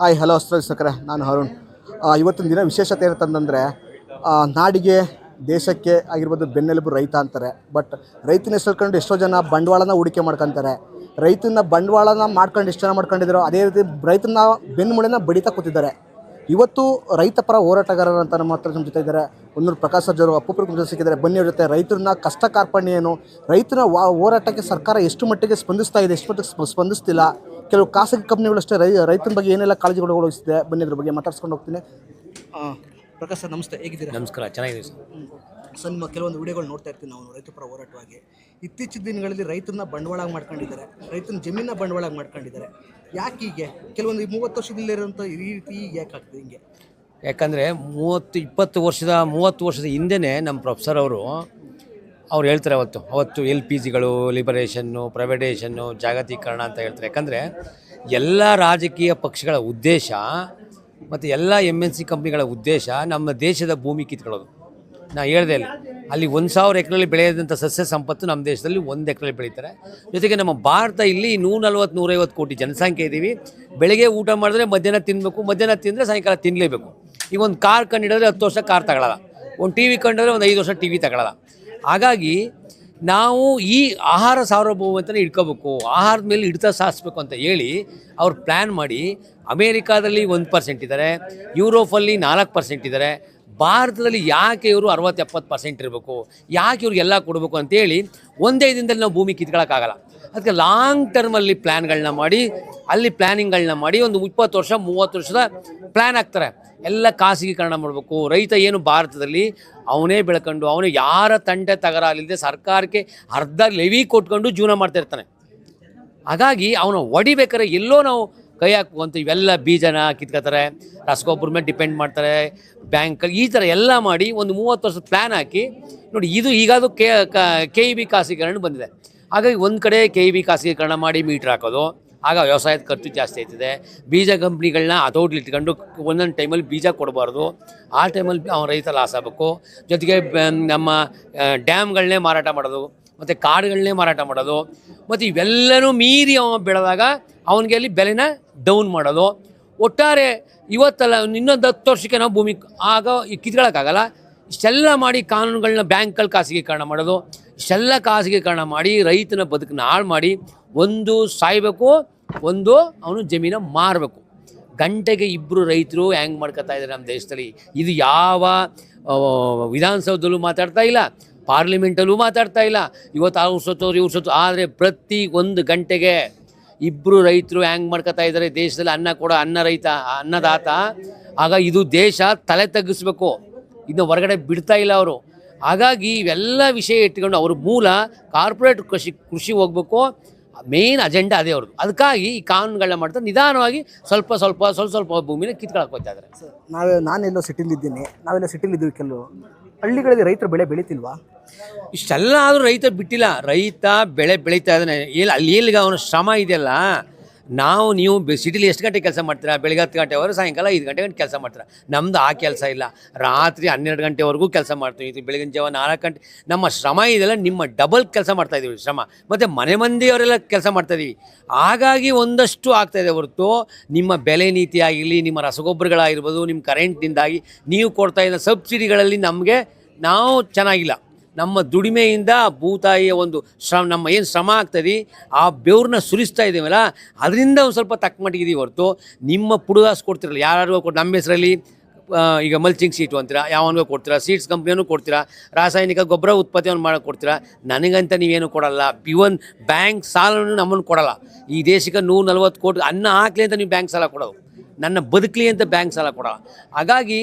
Hi hello ವೀಕ್ಷಕರೇ, ನಾನು ಅರುಣ್. ಇವತ್ತಿನ ದಿನ ವಿಶೇಷತೆ ಇರುತ್ತಂದರೆ ನಾಡಿಗೆ ದೇಶಕ್ಕೆ ಆಗಿರ್ಬೋದು ಬೆನ್ನೆಲುಬು ರೈತ ಅಂತಾರೆ. ಬಟ್ ರೈತನ ಹೆಸರು ಎಷ್ಟೋ ಜನ ಬಂಡವಾಳನ ಹೂಡಿಕೆ ಮಾಡ್ಕೊತಾರೆ. ರೈತನ ಬಂಡವಾಳನ ಮಾಡ್ಕೊಂಡು ಎಷ್ಟು ಜನ ಮಾಡ್ಕೊಂಡಿದ್ದಾರೋ ಅದೇ ರೀತಿ ರೈತನ ಬೆನ್ನುಮೂಳೆನ ಬಡಿತಾ ಕೂತಿದ್ದಾರೆ. ಇವತ್ತು ರೈತ ಪರ ಹೋರಾಟಗಾರರು ಅಂತ ನಮ್ಮ ಹತ್ರ ನಮ್ಮ ಜೊತೆ ಇದ್ದಾರೆ. ಹೊನ್ನೂರು ಪ್ರಕಾಶ್ ಅವರು ಅಪ್ಪುಪುರ ಜೊತೆ ಸಿಕ್ಕಿದ್ದಾರೆ. ಬನ್ನಿ ಅವ್ರ ಜೊತೆ ರೈತರನ್ನ ಕಷ್ಟ ಕಾರ್ಪಣ್ಯ ಏನು, ರೈತನ ಹೋರಾಟಕ್ಕೆ ಸರ್ಕಾರ ಎಷ್ಟು ಮಟ್ಟಿಗೆ ಸ್ಪಂದಿಸ್ತಾ ಇದೆ, ಎಷ್ಟು ಮಟ್ಟಿಗೆ ಸ್ಪಂದಿಸ್ತಿಲ್ಲ, ಕೆಲವು ಖಾಸಗಿ ಕಂಪ್ನಿಗಳಷ್ಟೇ ರೈತನ ಬಗ್ಗೆ ಏನೆಲ್ಲ ಕಾಳಜಿಗಳು ವಹಿಸಿದೆ, ಬನ್ನಿ ಅದ್ರ ಬಗ್ಗೆ ಮಾತಾಡ್ಸ್ಕೊಂಡು ಹೋಗ್ತೀನಿ. ಪ್ರಕಾಶ್ ಸರ್ ನಮಸ್ತೆ, ಹೇಗಿದ್ದೀರಾ? ನಮಸ್ಕಾರ, ಚೆನ್ನಾಗಿದೆ ಸರ್. ನಿಮ್ಮ ಕೆಲವೊಂದು ವಿಡಿಯೋಗಳು ನೋಡ್ತಾ ಇರ್ತೀನಿ ನಾವು ರೈತ ಪರ ಹೋರಾಟವಾಗಿ. ಇತ್ತೀಚಿನ ದಿನಗಳಲ್ಲಿ ರೈತರನ್ನ ಬಂಡವಾಳ ಮಾಡ್ಕೊಂಡಿದ್ದಾರೆ, ರೈತನ ಜಮೀನ ಬಂಡವಾಳ ಮಾಡ್ಕೊಂಡಿದ್ದಾರೆ. ಯಾಕೆ ಹೀಗೆ? ಕೆಲವೊಂದು 30 ವರ್ಷದಲ್ಲಿರೋಂಥ ಈ ರೀತಿ ಯಾಕೆ ಆಗ್ತದೆ ಹಿಂಗೆ? ಯಾಕಂದರೆ 30 ವರ್ಷದ ಹಿಂದೆಯೇ ನಮ್ಮ ಪ್ರೊಫೆಸರ್ ಅವ್ರು ಹೇಳ್ತಾರೆ. ಅವತ್ತು LPGಗಳು, ಲಿಬರೇಷನ್ನು, ಪ್ರೈವೇಟೇಷನ್ನು, ಜಾಗತೀಕರಣ ಅಂತ ಹೇಳ್ತಾರೆ. ಯಾಕಂದರೆ ಎಲ್ಲ ರಾಜಕೀಯ ಪಕ್ಷಗಳ ಉದ್ದೇಶ ಮತ್ತು ಎಲ್ಲ MNC ಕಂಪ್ನಿಗಳ ಉದ್ದೇಶ ನಮ್ಮ ದೇಶದ ಭೂಮಿ ಕಿತ್ಕೊಳ್ಳೋದು. ನಾನು ಹೇಳಿದೆ, ಅಲ್ಲಿ 1000 ಎಕರೆಯಲ್ಲಿ ಬೆಳೆಯೋದಂಥ ಸಸ್ಯ ಸಂಪತ್ತು ನಮ್ಮ ದೇಶದಲ್ಲಿ 1 ಎಕರೆಯಲ್ಲಿ ಬೆಳೀತಾರೆ. ಜೊತೆಗೆ ನಮ್ಮ ಭಾರತ ಇಲ್ಲಿ 140-150 ಕೋಟಿ ಜನಸಂಖ್ಯೆ ಇದ್ದೀವಿ. ಬೆಳಗ್ಗೆ ಊಟ ಮಾಡಿದ್ರೆ ಮಧ್ಯಾಹ್ನ ತಿನ್ನಬೇಕು, ಮಧ್ಯಾಹ್ನ ತಿಂದರೆ ಸಾಯಂಕಾಲ ತಿನ್ನಲೇಬೇಕು. ಈಗ ಒಂದು ಕಾರ್ ಕಂಡಿಡಿದ್ರೆ 10 ವರ್ಷ ಕಾರ್ ತಗೊಳ್ಳಲ್ಲ, ಒಂದು TV ಕಂಡಿದ್ರೆ ಒಂದು 5 ವರ್ಷ TV ತಗೊಳ್ಳಲ್ಲ. ಹಾಗಾಗಿ ನಾವು ಈ ಆಹಾರ ಸಾರ್ವಭೌಮತೆನ ಇಟ್ಕೋಬೇಕು, ಆಹಾರದ ಮೇಲೆ ಹಿಡಿತ ಸಾಧಿಸ್ಬೇಕು ಅಂತ ಹೇಳಿ ಅವ್ರು ಪ್ಲ್ಯಾನ್ ಮಾಡಿ ಅಮೇರಿಕಾದಲ್ಲಿ 1% ಇದ್ದಾರೆ, ಯುರೋಪಲ್ಲಿ 4% ಇದ್ದಾರೆ. ಭಾರತದಲ್ಲಿ ಯಾಕೆ ಇವರು 60-70% ಇರಬೇಕು, ಯಾಕೆ ಇವ್ರಿಗೆಲ್ಲ ಕೊಡಬೇಕು ಅಂತೇಳಿ ಒಂದೇ ದಿನದಲ್ಲಿ ನಾವು ಭೂಮಿ ಕಿತ್ಕೊಳ್ಳೋಕ್ಕಾಗಲ್ಲ. ಅದಕ್ಕೆ ಲಾಂಗ್ ಟರ್ಮಲ್ಲಿ ಪ್ಲ್ಯಾನ್ಗಳನ್ನ ಮಾಡಿ, ಅಲ್ಲಿ ಪ್ಲ್ಯಾನಿಂಗ್ಗಳನ್ನ ಮಾಡಿ ಒಂದು 20 ವರ್ಷ 30 ವರ್ಷದ ಪ್ಲ್ಯಾನ್ ಹಾಕ್ತಾರೆ. ಎಲ್ಲ ಖಾಸಗೀಕರಣ ಮಾಡಬೇಕು. ರೈತ ಏನು ಭಾರತದಲ್ಲಿ ಅವನೇ ಬೆಳ್ಕೊಂಡು, ಅವನು ಯಾರ ತಂಟೆ ತಗರಾಲಿಲ್ಲದೆ ಸರ್ಕಾರಕ್ಕೆ ಅರ್ಧ ಲೆವಿ ಕೊಟ್ಕೊಂಡು ಜೀವನ ಮಾಡ್ತಾಯಿರ್ತಾನೆ. ಹಾಗಾಗಿ ಅವನು ಹೊಡಿಬೇಕಾರೆ ಎಲ್ಲೋ ನಾವು ಕೈ ಹಾಕುವಂಥ ಇವೆಲ್ಲ ಬೀಜನ ಕಿತ್ಕೋತಾರೆ, ರಸಗೊಬ್ಬರ ಮೇಲೆ ಡಿಪೆಂಡ್ ಮಾಡ್ತಾರೆ, ಬ್ಯಾಂಕಲ್ಲಿ ಈ ಥರ ಎಲ್ಲ ಮಾಡಿ ಒಂದು 30 ವರ್ಷದ ಪ್ಲ್ಯಾನ್ ಹಾಕಿ ನೋಡಿ. ಇದು ಈಗಾದರೂ KEB ಖಾಸಗೀಕರಣ ಬಂದಿದೆ. ಹಾಗಾಗಿ ಒಂದು ಕಡೆ KEB ಖಾಸಗೀಕರಣ ಮಾಡಿ ಮೀಟ್ರ್ ಹಾಕೋದು, ಆಗ ವ್ಯವಸಾಯದ ಖರ್ಚು ಜಾಸ್ತಿ ಆಯ್ತದೆ. ಬೀಜ ಕಂಪ್ನಿಗಳನ್ನ ಹತೋಟ್ಲಿ ಇಟ್ಕೊಂಡು ಒಂದೊಂದು ಟೈಮಲ್ಲಿ ಬೀಜ ಕೊಡಬಾರ್ದು, ಆ ಟೈಮಲ್ಲಿ ಅವನ ರೈತ ಲಾಸ್ ಆಗಬೇಕು. ಜೊತೆಗೆ ನಮ್ಮ ಡ್ಯಾಮ್ಗಳನ್ನೇ ಮಾರಾಟ ಮಾಡೋದು, ಮತ್ತು ಕಾಡುಗಳನ್ನೇ ಮಾರಾಟ ಮಾಡೋದು, ಮತ್ತು ಇವೆಲ್ಲನೂ ಮೀರಿ ಅವ ಬೆಳೆದಾಗ ಅವನಿಗೆ ಅಲ್ಲಿ ಬೆಲೆನ ಡೌನ್ ಮಾಡೋದು. ಒಟ್ಟಾರೆ ಇವತ್ತಲ್ಲ ಇನ್ನೊಂದು 10 ವರ್ಷಕ್ಕೆ ನಾವು ಭೂಮಿ ಆಗ ಕಿತ್ಕೊಳ್ಳೋಕ್ಕಾಗಲ್ಲ. ಇಷ್ಟೆಲ್ಲ ಮಾಡಿ ಕಾನೂನುಗಳನ್ನ ಬ್ಯಾಂಕಲ್ಲಿ ಖಾಸಗೀಕರಣ ಮಾಡೋದು, ಇಷ್ಟೆಲ್ಲ ಖಾಸಗೀಕರಣ ಮಾಡಿ ರೈತನ ಬದುಕನ್ನ ಹಾಳು ಮಾಡಿ, ಒಂದು ಸಾಯಬೇಕು, ಒಂದು ಅವನು ಜಮೀನ ಮಾರಬೇಕು. ಗಂಟೆಗೆ 2 ರೈತರು ಹ್ಯಾಂಗ್ ಮಾಡ್ಕೊತಾ ಇದ್ದಾರೆ ನಮ್ಮ ದೇಶದಲ್ಲಿ. ಇದು ಯಾವ ವಿಧಾನಸೌಧದಲ್ಲೂ ಮಾತಾಡ್ತಾ ಇಲ್ಲ, ಪಾರ್ಲಿಮೆಂಟಲ್ಲೂ ಮಾತಾಡ್ತಾ ಇಲ್ಲ. ಇವತ್ತು ಅವ್ರು ಸತ್ತೋರು ಇವ್ರು ಸತ್ತು, ಆದರೆ ಪ್ರತಿ 1 ಗಂಟೆಗೆ 2 ರೈತರು ಹ್ಯಾಂಗ್ ಮಾಡ್ಕೊತಾ ಇದ್ದಾರೆ. ದೇಶದಲ್ಲಿ ಅನ್ನ ಕೊಡೋ ಅನ್ನದಾತ. ಆಗ ಇದು ದೇಶ ತಲೆ ತಗ್ಗಿಸ್ಬೇಕು, ಇದನ್ನ ಹೊರಗಡೆ ಬಿಡ್ತಾ ಇಲ್ಲ ಅವರು. ಹಾಗಾಗಿ ಇವೆಲ್ಲ ವಿಷಯ ಇಟ್ಕೊಂಡು ಅವ್ರ ಮೂಲ ಕಾರ್ಪೊರೇಟ್ ಕೃಷಿ ಹೋಗ್ಬೇಕು, ಮೇನ್ ಅಜೆಂಡಾ ಅದೇ ಅವ್ರದ್ದು. ಅದಕ್ಕಾಗಿ ಈ ಕಾನೂನುಗಳನ್ನ ಮಾಡ್ತಾರೆ, ನಿಧಾನವಾಗಿ ಸ್ವಲ್ಪ ಭೂಮಿನ ಕಿತ್ಕೊಳಕ್ಕೆ ಹೋಗ್ತಾ ಇದ್ದಾರೆ. ನಾನೆಲ್ಲೋ ಸಿಟಿಲಿದ್ದೀನಿ, ನಾವೆಲ್ಲ ಸಿಟಿಲಿದ್ದೀವಿ. ಕೆಲವು ಹಳ್ಳಿಗಳಲ್ಲಿ ರೈತರು ಬೆಳೆ ಬೆಳೀತಿಲ್ವಾ? ಇಷ್ಟೆಲ್ಲ ಆದರೂ ರೈತ ಬಿಟ್ಟಿಲ್ಲ. ರೈತ ಬೆಳೆ ಬೆಳೀತಾ ಇದ್ದಾನೆ. ಅಲ್ಲಿ ಎಲ್ಲಿಗೆ ಅವನ ಶ್ರಮ ಇದೆಯಲ್ಲ. ನೀವು ಸಿಟಿಲಿ ಎಷ್ಟು ಗಂಟೆ ಕೆಲಸ ಮಾಡ್ತೀರಾ? ಬೆಳಗ್ಗೆ 10 ಗಂಟೆವರೆಗೆ, ಸಾಯಂಕಾಲ 5 ಗಂಟೆ ಕೆಲಸ ಮಾಡ್ತೀರಾ. ನಮ್ಮದು ಆ ಕೆಲಸ ಇಲ್ಲ. ರಾತ್ರಿ 12 ಗಂಟೆವರೆಗೂ ಕೆಲಸ ಮಾಡ್ತೀವಿ. ಇದು ಬೆಳಗಿನ ಜಾವ 4 ಗಂಟೆ. ನಮ್ಮ ಶ್ರಮ ಇದೆಲ್ಲ ನಿಮ್ಮ ಡಬಲ್ ಕೆಲಸ ಮಾಡ್ತಾಯಿದ್ದೀವಿ ಶ್ರಮ. ಮತ್ತು ಮನೆ ಮಂದಿಯವರೆಲ್ಲ ಕೆಲಸ ಮಾಡ್ತಾಯಿದ್ದೀವಿ. ಹಾಗಾಗಿ ಒಂದಷ್ಟು ಆಗ್ತಾಯಿದೆ ಹೊರತು ನಿಮ್ಮ ಬೆಲೆ ನೀತಿ ಆಗಿರಲಿ, ನಿಮ್ಮ ರಸಗೊಬ್ಬರಗಳಾಗಿರ್ಬೋದು, ನಿಮ್ಮ ಕರೆಂಟ್ನಿಂದಾಗಿ ನೀವು ಕೊಡ್ತಾ ಇದ್ದ ಸಬ್ಸಿಡಿಗಳಲ್ಲಿ ನಾವು ಚೆನ್ನಾಗಿಲ್ಲ. ನಮ್ಮ ದುಡಿಮೆಯಿಂದ ಭೂತಾಯಿಯ ಒಂದು ನಮ್ಮ ಏನು ಶ್ರಮ ಆಗ್ತದೆ, ಆ ಬೆವ್ರನ್ನ ಸುರಿಸ್ತಾ ಇದ್ದೀವಲ್ಲ, ಅದರಿಂದ ಒಂದು ಸ್ವಲ್ಪ ತಕ್ಕ ಮಟ್ಟಿಗಿದ್ದೀವಿ ಹೊರತು ನಿಮ್ಮ ಪುಡುಗಾಸು ಕೊಡ್ತಿರಲ್ಲ. ಯಾರು ಕೊಟ್ಟು ನಮ್ಮ ಹೆಸರಲ್ಲಿ ಈಗ ಮಲ್ಚಿಂಗ್ ಸೀಟು ಅಂತೀರಾ, ಯಾವನಿಗೂ ಕೊಡ್ತೀರಾ, ಸೀಡ್ಸ್ ಕಂಪ್ನಿಯನ್ನು ಕೊಡ್ತೀರಾ, ರಾಸಾಯನಿಕ ಗೊಬ್ಬರ ಉತ್ಪತ್ತಿಯನ್ನು ಮಾಡೋಕ್ಕೆ ಕೊಡ್ತೀರಾ. ನನಗಂತ ನೀವೇನು ಕೊಡಲ್ಲ. ಇವನ್ ಬ್ಯಾಂಕ್ ಸಾಲವನ್ನು ನಮ್ಮನ್ನು ಕೊಡಲ್ಲ. ಈ ದೇಶಕ್ಕೆ 140 ಕೋಟಿ ಅನ್ನ ಹಾಕಲಿ ಅಂತ ನೀವು ಬ್ಯಾಂಕ್ ಸಾಲ ಕೊಡೋದು, ನನ್ನ ಬದುಕಲಿ ಅಂತ ಬ್ಯಾಂಕ್ ಸಾಲ ಕೊಡಲ್ಲ. ಹಾಗಾಗಿ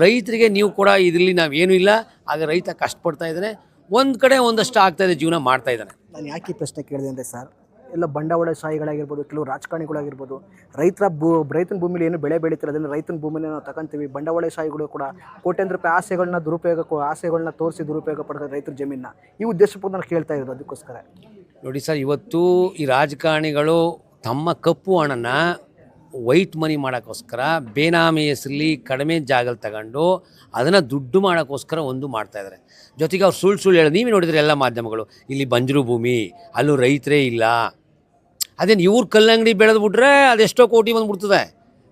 ರೈತರಿಗೆ ನೀವು ಕೂಡ ಇದರಲ್ಲಿ ನಾವೇನೂ ಇಲ್ಲ. ಆಗ ರೈತ ಕಷ್ಟಪಡ್ತಾ ಇದ್ದಾನೆ, ಒಂದು ಕಡೆ ಒಂದಷ್ಟು ಆಗ್ತಾಯಿದೆ, ಜೀವನ ಮಾಡ್ತಾ ಇದ್ದಾನೆ. ನಾನು ಯಾಕೆ ಈ ಪ್ರಶ್ನೆ ಕೇಳಿದೆ ಅಂದರೆ ಸರ್, ಎಲ್ಲ ಬಂಡವಾಳಶಾಹಿಗಳಾಗಿರ್ಬೋದು, ಕೆಲವು ರಾಜಕಾರಣಿಗಳಾಗಿರ್ಬೋದು, ರೈತನ ಭೂಮಿಲಿ ಏನು ಬೆಳೆ ಬೆಳೀತಾರೆ ಅದನ್ನು ರೈತನ ಭೂಮಿನ ನಾವು ತಗೊಂತೀವಿ. ಬಂಡವಾಳಶಾಹಿಗಳು ಕೂಡ ಕೋಟ್ಯಾಂತರ ರೂಪಾಯಿ ಆಸೆಗಳನ್ನ ತೋರಿಸಿ ದುರುಪಯೋಗ ಪಡ್ತಾರೆ ರೈತರ ಜಮೀನನ್ನ. ಈ ಉದ್ದೇಶಪೂರ್ವ ನಾನು ಕೇಳ್ತಾ ಇರೋದು ಅದಕ್ಕೋಸ್ಕರ. ನೋಡಿ ಸರ್, ಇವತ್ತು ಈ ರಾಜಕಾರಣಿಗಳು ತಮ್ಮ ಕಪ್ಪು ಹಣನ ವೈಟ್ ಮನಿ ಮಾಡೋಕ್ಕೋಸ್ಕರ ಬೇನಾಮಿ ಹೆಸರಲ್ಲಿ ಕಡಿಮೆ ಜಾಗಲ್ಲಿ ತಗೊಂಡು ಅದನ್ನು ದುಡ್ಡು ಮಾಡೋಕ್ಕೋಸ್ಕರ ಮಾಡ್ತಾಯಿದ್ದಾರೆ. ಜೊತೆಗೆ ಅವ್ರು ಸುಳ್ಳು ಹೇಳೋದು ನೀವೇ ನೋಡಿದರೆ ಎಲ್ಲ ಮಾಧ್ಯಮಗಳು, ಇಲ್ಲಿ ಬಂಜರು ಭೂಮಿ, ಅಲ್ಲೂ ರೈತರೇ ಇಲ್ಲ. ಅದೇನು ಇವ್ರು ಕಲ್ಲಂಗಡಿ ಬೆಳೆದು ಬಿಟ್ರೆ ಅದೆಷ್ಟೋ ಕೋಟಿ ಬಂದುಬಿಡ್ತದೆ.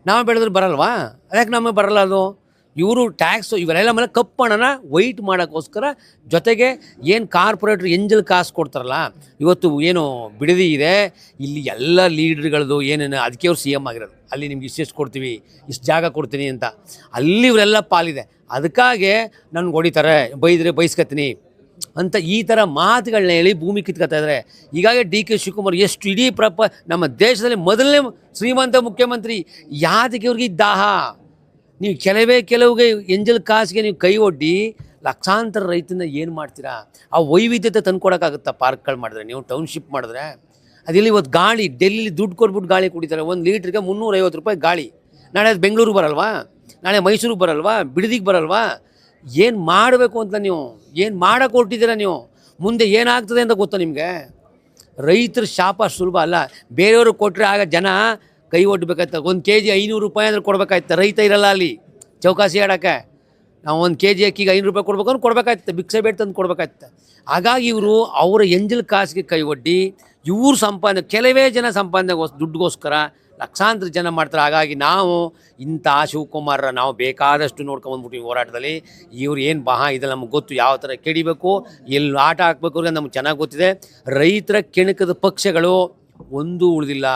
ನಾವು ಬೆಳೆದ್ರೆ ಬರಲ್ವಾ? ಅದಕ್ಕೆ ನಮಗೆ ಬರಲ್ಲ ಅದು? ಇವರು ಟ್ಯಾಕ್ಸು ಇವರೆಲ್ಲ ಮೇಲೆ ಕಪ್ಪು ಹಣನ ವೈಟ್ ಮಾಡೋಕ್ಕೋಸ್ಕರ, ಜೊತೆಗೆ ಏನು ಕಾರ್ಪೊರೇಟ್ರು ಎಂಜಲ್ ಕಾಸು ಕೊಡ್ತಾರಲ್ಲ, ಇವತ್ತು ಏನು ಬಿಡದಿ ಇದೆ ಇಲ್ಲಿ ಎಲ್ಲ ಲೀಡ್ರ್ಗಳದ್ದು ಏನೇನು, ಅದಕ್ಕೆ ಅವ್ರು ಸಿ ಎಮ್ ಆಗಿರೋದು. ಅಲ್ಲಿ ನಿಮ್ಗೆ ಇಷ್ಟೆಷ್ಟು ಕೊಡ್ತೀವಿ, ಇಷ್ಟು ಜಾಗ ಕೊಡ್ತೀನಿ ಅಂತ, ಅಲ್ಲಿ ಇವರೆಲ್ಲ ಪಾಲಿದೆ. ಅದಕ್ಕಾಗೆ ನನಗೆ ಹೊಡಿತಾರೆ, ಬೈದರೆ ಬೈಸ್ಕೊತೀನಿ ಅಂತ ಈ ಥರ ಮಾತುಗಳನ್ನ ಹೇಳಿ ಭೂಮಿ ಕಿತ್ಕೊತಾ ಇದ್ದಾರೆ. ಹೀಗಾಗಿ ಡಿ ಕೆ ಶಿವಕುಮಾರ್ ಎಷ್ಟು ಇಡೀ ನಮ್ಮ ದೇಶದಲ್ಲಿ ಮೊದಲನೇ ಶ್ರೀಮಂತ ಮುಖ್ಯಮಂತ್ರಿ. ಯಾತಕ್ಕೆ ಅವ್ರಿಗೆ ದಾಹ? ನೀವು ಕೆಲವುಗೆ ಎಂಜಲ್ ಕಾಸಿಗೆ ನೀವು ಕೈ ಒಡ್ಡಿ ಲಕ್ಷಾಂತರ ರೈತನ ಏನು ಮಾಡ್ತೀರಾ? ಆ ವೈವಿಧ್ಯತೆ ತಂದ್ಕೊಡೋಕ್ಕಾಗುತ್ತಾ? ಪಾರ್ಕ್ಗಳು ಮಾಡಿದ್ರೆ, ನೀವು ಟೌನ್ಶಿಪ್ ಮಾಡಿದ್ರೆ, ಅದೆಲ್ಲಿ ಇವತ್ತು ಗಾಳಿ ಡೆಲ್ಲಿ ದುಡ್ಡು ಕೊಟ್ಬಿಟ್ಟು ಗಾಳಿ ಕುಡಿತಾರೆ. 1 ಲೀಟ್ರಿಗೆ 350 ರೂಪಾಯಿ ಗಾಳಿ. ನಾಳೆ ಅದು ಬೆಂಗಳೂರಿಗೆ ಬರಲ್ವಾ? ನಾಳೆ ಮೈಸೂರಿಗೆ ಬರಲ್ವಾ? ಬಿಡದಿಗೆ ಬರಲ್ವಾ? ಏನು ಮಾಡಬೇಕು ಅಂತ ನೀವು ಏನು ಮಾಡೋಕೆ ಹೊರಟಿದ್ದೀರಾ? ನೀವು ಮುಂದೆ ಏನಾಗ್ತದೆ ಅಂತ ಗೊತ್ತಾ ನಿಮಗೆ? ರೈತರ ಶಾಪ ಸುಲಭ ಅಲ್ಲ. ಬೇರೆಯವ್ರಿಗೆ ಕೊಟ್ಟರೆ ಆಗ ಜನ ಕೈ ಒಡ್ಬೇಕಾಯ್ತು. 1 kg 500 ರೂಪಾಯಿ ಅಂದ್ರೆ ಕೊಡ್ಬೇಕಾಯ್ತು. ರೈತ ಇರಲ್ಲ ಅಲ್ಲಿ ಚೌಕಾಸಿ ಆಡೋಕ್ಕೆ. ನಾವು 1 kg ಅಕ್ಕಿಗೆ 500 ರೂಪಾಯಿ ಕೊಡ್ಬೇಕು ಅಂದ್ರೆ ಕೊಡ್ಬೇಕಾಯ್ತು, ಭಿಕ್ಷೆ ಬೇಡ ತಂದು ಕೊಡ್ಬೇಕಾಯ್ತು. ಹಾಗಾಗಿ ಇವರು ಅವರ ಎಂಜಲ್ ಕಾಸಿಗೆ ಕೈ ಒಡ್ಡಿ ಇವ್ರ ಸಂಪಾದನೆ, ಕೆಲವೇ ಜನ ಸಂಪಾದನೆಗೋಸ್ ದುಡ್ಡುಗೋಸ್ಕರ ಲಕ್ಷಾಂತರ ಜನ ಮಾಡ್ತಾರೆ. ಹಾಗಾಗಿ ನಾವು ಇಂಥ ಶಿವಕುಮಾರ ನಾವು ಬೇಕಾದಷ್ಟು ನೋಡ್ಕೊಂಬಂದ್ಬಿಟ್ಟು ಹೋರಾಟದಲ್ಲಿ ಇವ್ರು ಏನು ಇದೆಲ್ಲ ನಮ್ಗೆ ಗೊತ್ತು, ಯಾವ ಥರ ಕೆಡಿಬೇಕು, ಎಲ್ಲಿ ಆಟ ಹಾಕ್ಬೇಕು ಅವ್ರಿಗೆ ನಮ್ಗೆ ಚೆನ್ನಾಗಿ ಗೊತ್ತಿದೆ. ರೈತರ ಕೆಣಕದ ಪಕ್ಷಗಳು ಒಂದೂ ಉಳಿದಿಲ್ಲ.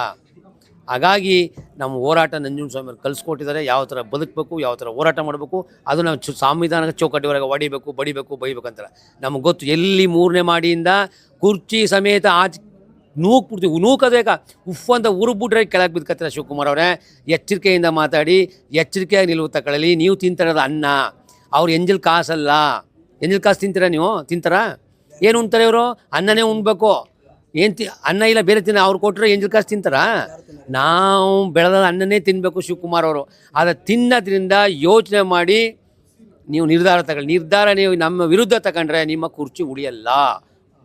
ಹಾಗಾಗಿ ನಮ್ಮ ಹೋರಾಟ ನಂಜುಂಡಸ್ವಾಮಿ ಕಲಿಸ್ಕೊಟ್ಟಿದ್ದಾರೆ. ಯಾವ ಥರ ಬದುಕಬೇಕು, ಯಾವ ಥರ ಹೋರಾಟ ಮಾಡಬೇಕು, ಅದು ನಾವು ಸಂವಿಧಾನಕ್ಕೆ ಚೌಕಟ್ಟಿವರೆಗೆ ಹೊಡಿಬೇಕು, ಬಡಿಬೇಕು, ಬೈಬೇಕು ಅಂತಾರೆ. ನಮಗೆ ಗೊತ್ತು. ಎಲ್ಲಿ 3ನೇ ಮಾಡಿಯಿಂದ ಕುರ್ಚಿ ಸಮೇತ ನೂಕ್ಬಿಡ್ತೀವಿ. ನೂಕಬೇಕಾ ಉಫ್ ಅಂತ ಉರುಬಿಟ್ರೆ ಕೆಳಗೆ ಬಿದ್ಕತ್ತೀರ. ಶಿವಕುಮಾರ್ ಅವರೇ, ಎಚ್ಚರಿಕೆಯಿಂದ ಮಾತಾಡಿ, ಎಚ್ಚರಿಕೆಯಾಗಿ ನಿಲುವು ತಗೊಳ್ಳಿ. ನೀವು ತಿಂತಿರೋದು ಅನ್ನ, ಅವ್ರು ಎಂಜಲ್ ಕಾಸಲ್ಲ. ಎಂಜಲ್ ಕಾಸು ತಿಂತೀರಾ ನೀವು? ತಿಂತಾರಾ? ಏನು ಉಣ್ತಾರೆ ಇವರು? ಅನ್ನನೇ ಉಣ್ಬೇಕು. ಏನು ಅನ್ನ ಇಲ್ಲ ಬೇರೆ ಅವ್ರು ಕೊಟ್ಟರೆ ಎಂಜಲ್ ಕಾಸು ತಿಂತಾರಾ? ನಾವು ಬೆಳೆದ ಅನ್ನನೇ ತಿನ್ನಬೇಕು ಶಿವಕುಮಾರ್ ಅವರು. ಆದರೆ ತಿನ್ನೋದ್ರಿಂದ ಯೋಚನೆ ಮಾಡಿ ನೀವು ನಿರ್ಧಾರ ತಗೊಳ್ಳಿ. ನಿರ್ಧಾರ ನೀವು ನಮ್ಮ ವಿರುದ್ಧ ತಗೊಂಡ್ರೆ ನಿಮ್ಮ ಕುರ್ಚಿ ಉಳಿಯಲ್ಲ.